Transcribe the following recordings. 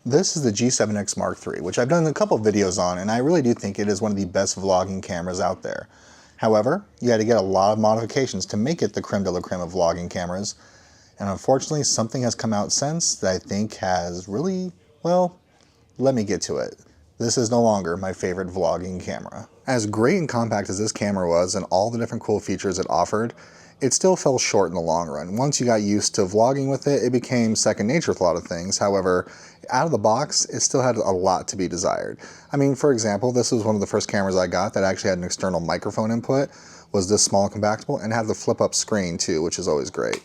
This is the G7X Mark III, which I've done a couple of videos on, and I really do think it is one of the best vlogging cameras out there. However, you had to get a lot of modifications to make it the creme de la creme of vlogging cameras, and unfortunately something has come out since that I think has really, well, let me get to it. This is no longer my favorite vlogging camera. As great and compact as this camera was and all the different cool features it offered, it still fell short in the long run. Once you got used to vlogging with it, it became second nature with a lot of things. However, out of the box, it still had a lot to be desired. I mean, for example, this was one of the first cameras I got that actually had an external microphone input, was this small and compactable, and had the flip up screen too, which is always great.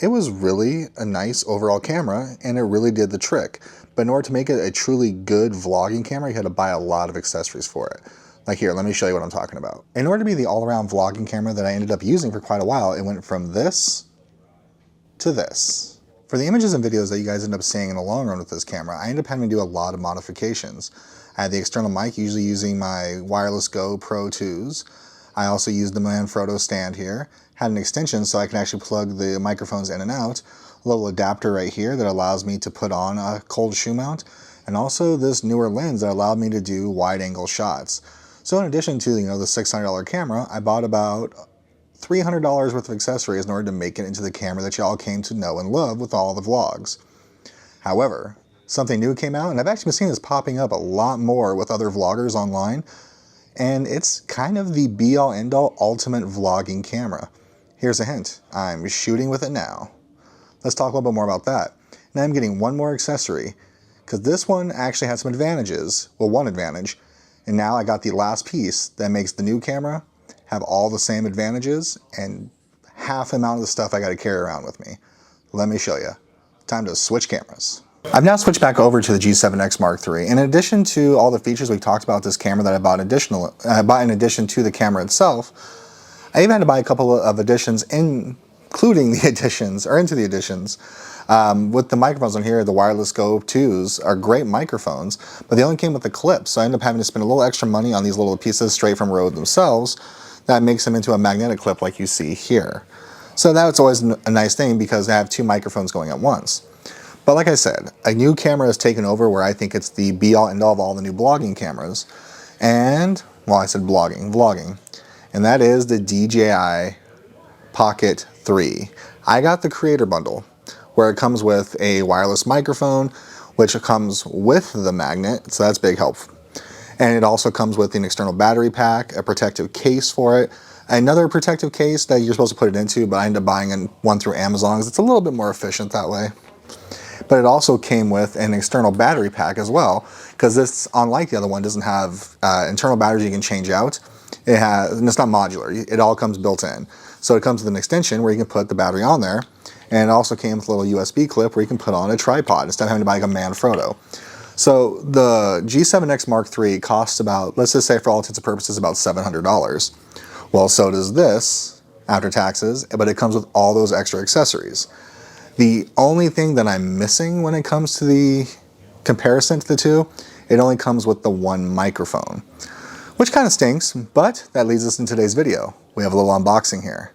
It was really a nice overall camera, and it really did the trick. But in order to make it a truly good vlogging camera, you had to buy a lot of accessories for it. Like here, let me show you what I'm talking about. In order to be the all-around vlogging camera that I ended up using for quite a while, it went from this to this. For the images and videos that you guys end up seeing in the long run with this camera, I ended up having to do a lot of modifications. I had the external mic, usually using my Wireless Go Pro 2s. I also used the Manfrotto stand here. Had an extension so I can actually plug the microphones in and out. A little adapter right here that allows me to put on a cold shoe mount. And also this newer lens that allowed me to do wide angle shots. So in addition to, the $600 camera, I bought about $300 worth of accessories in order to make it into the camera that y'all came to know and love with all the vlogs. However, something new came out, and I've actually been seeing this popping up a lot more with other vloggers online, and it's kind of the be-all end-all ultimate vlogging camera. Here's a hint. I'm shooting with it now. Let's talk a little bit more about that. Now I'm getting one more accessory, because this one actually has some advantages. Well, one advantage. And now I got the last piece that makes the new camera have all the same advantages and half the amount of the stuff I got to carry around with me. Let me show you. Time to switch cameras. I've now switched back over to the G7X Mark III. In addition to all the features we talked about this camera that I bought in addition to the camera itself, I even had to buy a couple of additions including the additions, or into the additions. With the microphones on here, the Wireless Go 2s are great microphones, but they only came with the clip, so I ended up having to spend a little extra money on these little pieces straight from Rode themselves. That makes them into a magnetic clip like you see here. So that's always a nice thing because I have two microphones going at once. But like I said, a new camera has taken over where I think it's the be-all end-all of all the new blogging cameras. And, well, I said vlogging. And that is the DJI Pocket 3. I got the Creator Bundle, where it comes with a wireless microphone, which comes with the magnet, so that's big help. And it also comes with an external battery pack, a protective case for it, another protective case that you're supposed to put it into, but I ended up buying one through Amazon because it's a little bit more efficient that way. But it also came with an external battery pack as well, because this, unlike the other one, doesn't have internal batteries you can change out. And it's not modular, it all comes built in. So it comes with an extension where you can put the battery on there, and it also came with a little USB clip where you can put on a tripod instead of having to buy like a Manfrotto. So the G7X Mark III costs about, let's just say for all intents and purposes, about $700. Well, so does this after taxes, but it comes with all those extra accessories. The only thing that I'm missing when it comes to the comparison to the two, it only comes with the one microphone, which kind of stinks, but that leads us into today's video. We have a little unboxing here.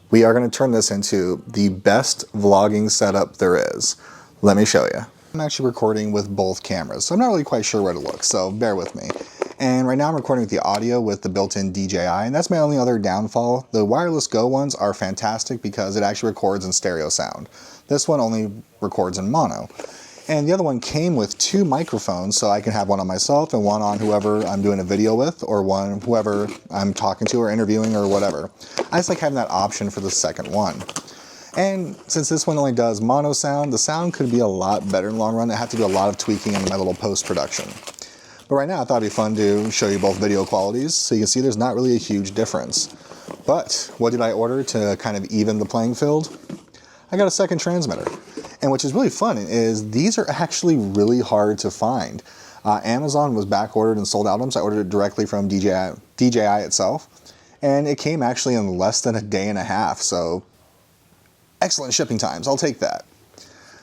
We are going to turn this into the best vlogging setup there is. Let me show you. I'm actually recording with both cameras, so I'm not really quite sure where to look, so bear with me. And right now I'm recording with the audio with the built-in DJI, and that's my only other downfall. The Wireless Go ones are fantastic because it actually records in stereo sound. This one only records in mono. And the other one came with two microphones, so I can have one on myself and one on whoever I'm doing a video with, or whoever I'm talking to or interviewing or whatever. I just like having that option for the second one. And since this one only does mono sound, the sound could be a lot better in the long run. I have to do a lot of tweaking in my little post-production. But right now I thought it'd be fun to show you both video qualities, so you can see there's not really a huge difference. But what did I order to kind of even the playing field? I got a second transmitter. And which is really fun is these are actually really hard to find. Amazon was back ordered and sold out them, so I ordered it directly from DJI itself. And it came actually in less than a day and a half, so excellent shipping times, I'll take that.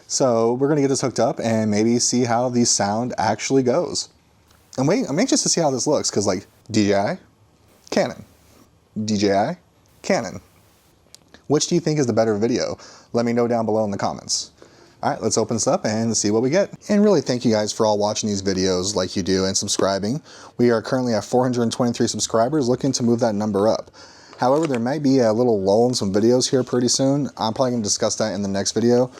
So we're gonna get this hooked up and maybe see how the sound actually goes. I'm anxious to see how this looks, because like DJI, Canon, DJI, Canon. Which do you think is the better video? Let me know down below in the comments. All right, let's open this up and see what we get. And really thank you guys for all watching these videos like you do and subscribing. We are currently at 423 subscribers, looking to move that number up. However, there might be a little lull in some videos here pretty soon. I'm probably going to discuss that in the next video.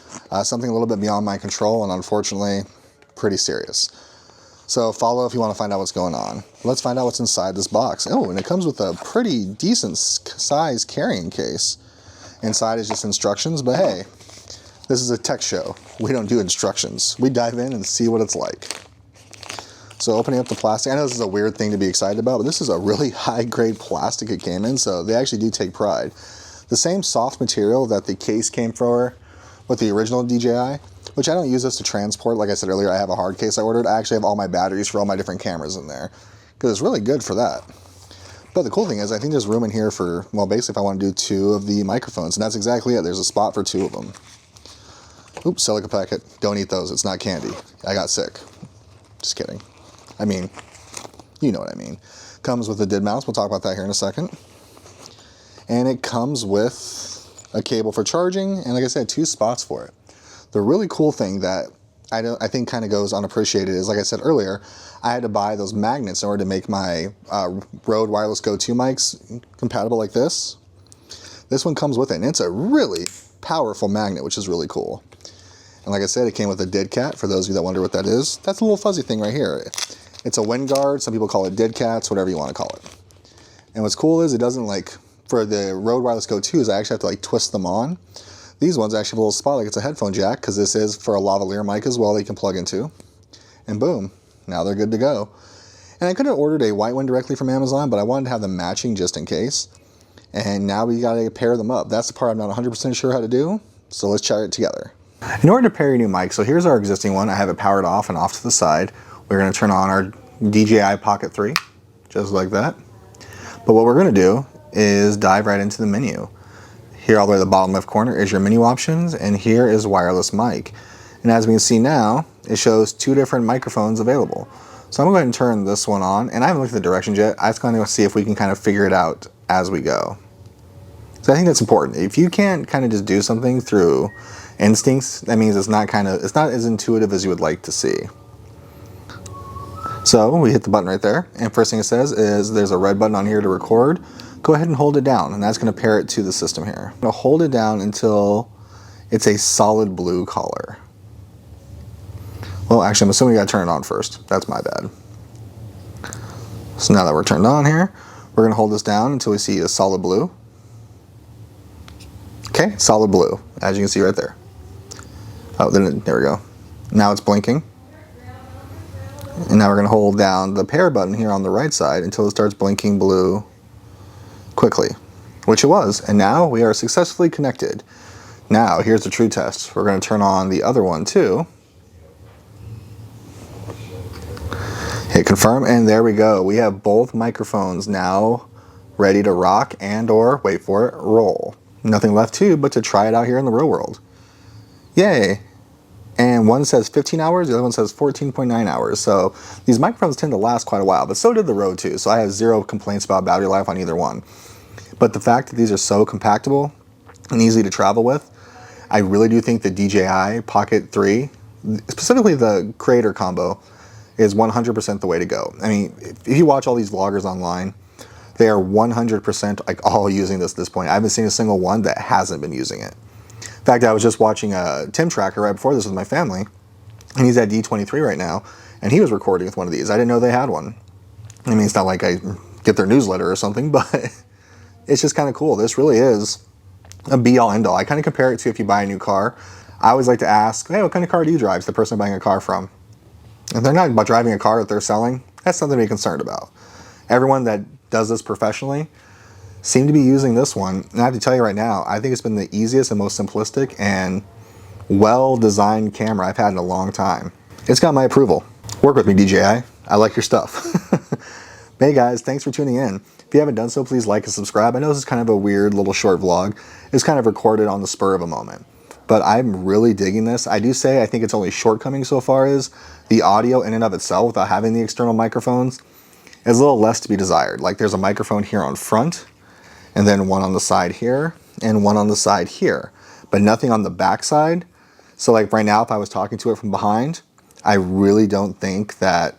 Something a little bit beyond my control and unfortunately pretty serious. So follow if you want to find out what's going on. Let's find out what's inside this box. Oh, and it comes with a pretty decent size carrying case. Inside is just instructions, but hey, this is a tech show. We don't do instructions. We dive in and see what it's like. So opening up the plastic, I know this is a weird thing to be excited about, but this is a really high grade plastic it came in, so they actually do take pride. The same soft material that the case came for with the original DJI, which I don't use this to transport. Like I said earlier, I have a hard case I ordered. I actually have all my batteries for all my different cameras in there because it's really good for that. But the cool thing is I think there's room in here for, well, basically if I want to do 2 of the microphones, and that's exactly it. There's a spot for 2 of them. Oops, silica packet. Don't eat those. It's not candy. I got sick. Just kidding. I mean, you know what I mean. Comes with a DID mouse. We'll talk about that here in a second. And it comes with a cable for charging, and like I said, 2 spots for it. The really cool thing that I think kind of goes unappreciated is, like I said earlier, I had to buy those magnets in order to make my Rode Wireless Go 2 mics compatible like this. This one comes with it, and it's a really powerful magnet, which is really cool. And like I said, it came with a DID cat, for those of you that wonder what that is. That's a little fuzzy thing right here. It's a wind guard. Some people call it DID cats, whatever you want to call it. And what's cool is it doesn't like, for the Rode Wireless Go 2s, I actually have to like twist them on. These ones actually have a little spot like it's a headphone jack, because this is for a lavalier mic as well that you can plug into. And boom, now they're good to go. And I could have ordered a white one directly from Amazon, but I wanted to have them matching just in case. And now we got to pair them up. That's the part I'm not 100% sure how to do, so let's try it together. In order to pair your new mic, so here's our existing one. I have it powered off and off to the side. We're going to turn on our DJI Pocket 3, just like that. But what we're going to do is dive right into the menu. Here all the way to the bottom left corner is your menu options, and here is wireless mic. And as we can see now, it shows 2 different microphones available. So I'm going to go ahead and turn this one on, and I haven't looked at the directions yet. I'm just going to see if we can kind of figure it out as we go. So I think that's important. If you can't kind of just do something through instincts, that means it's not as intuitive as you would like to see. So we hit the button right there, and first thing it says is there's a red button on here to record. Go ahead and hold it down, and that's going to pair it to the system here. I'm going to hold it down until it's a solid blue color. Well, actually, I'm assuming we got to turn it on first. That's my bad. So now that we're turned on here, we're going to hold this down until we see a solid blue. Okay, solid blue, as you can see right there. Oh, there we go. Now it's blinking. And now we're going to hold down the pair button here on the right side until it starts blinking blue quickly, which it was. And now we are successfully connected. Now, here's the true test. We're going to turn on the other one too. Hit confirm, and there we go. We have both microphones now ready to rock and or, wait for it, roll. Nothing left to but to try it out here in the real world. Yay. And one says 15 hours, the other one says 14.9 hours. So these microphones tend to last quite a while, but so did the Rode 2. So I have 0 complaints about battery life on either one. But the fact that these are so compactable and easy to travel with, I really do think the DJI Pocket 3, specifically the Creator combo, is 100% the way to go. I mean, if you watch all these vloggers online, they are 100% like all using this at this point. I haven't seen a single one that hasn't been using it. In fact, I was just watching a Tim Tracker right before this with my family, and he's at D23 right now, and he was recording with one of these. I didn't know they had one. I mean, it's not like I get their newsletter or something, but it's just kind of cool. This really is a be-all, end-all. I kind of compare it to if you buy a new car. I always like to ask, hey, what kind of car do you drive? It's the person I'm buying a car from. If they're not driving a car that they're selling, that's something to be concerned about. Everyone that does this professionally seem to be using this one. And I have to tell you right now, I think it's been the easiest and most simplistic and well-designed camera I've had in a long time. It's got my approval. Work with me, DJI. I like your stuff. Hey guys, thanks for tuning in. If you haven't done so, please like and subscribe. I know this is kind of a weird little short vlog. It's kind of recorded on the spur of a moment. But I'm really digging this. I do say I think its only shortcoming so far is the audio in and of itself without having the external microphones is a little less to be desired. Like there's a microphone here on front, and then one on the side here, and one on the side here, but nothing on the back side So like right now, if I was talking to it from behind, I really don't think that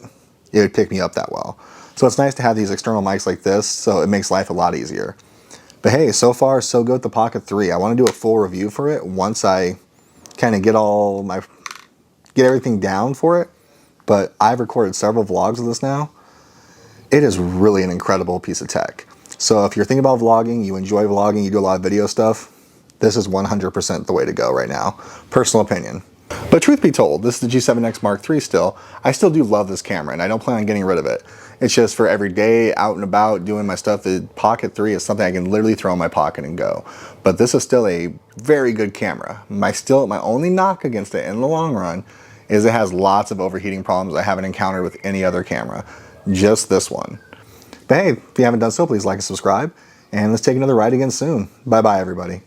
it would pick me up that well. So it's nice to have these external mics like this, so it makes life a lot easier. But hey, so far so good with the Pocket 3. I want to do a full review for it once I kind of get everything down for it. But I've recorded several vlogs of this now. It is really an incredible piece of tech. So if you're thinking about vlogging, you enjoy vlogging, you do a lot of video stuff, this is 100% the way to go right now. Personal opinion. But truth be told, this is the G7X Mark III still. I still do love this camera and I don't plan on getting rid of it. It's just for every day, out and about, doing my stuff. The Pocket 3 is something I can literally throw in my pocket and go. But this is still a very good camera. My only knock against it in the long run is it has lots of overheating problems I haven't encountered with any other camera. Just this one. But hey, if you haven't done so, please like and subscribe. And let's take another ride again soon. Bye-bye, everybody.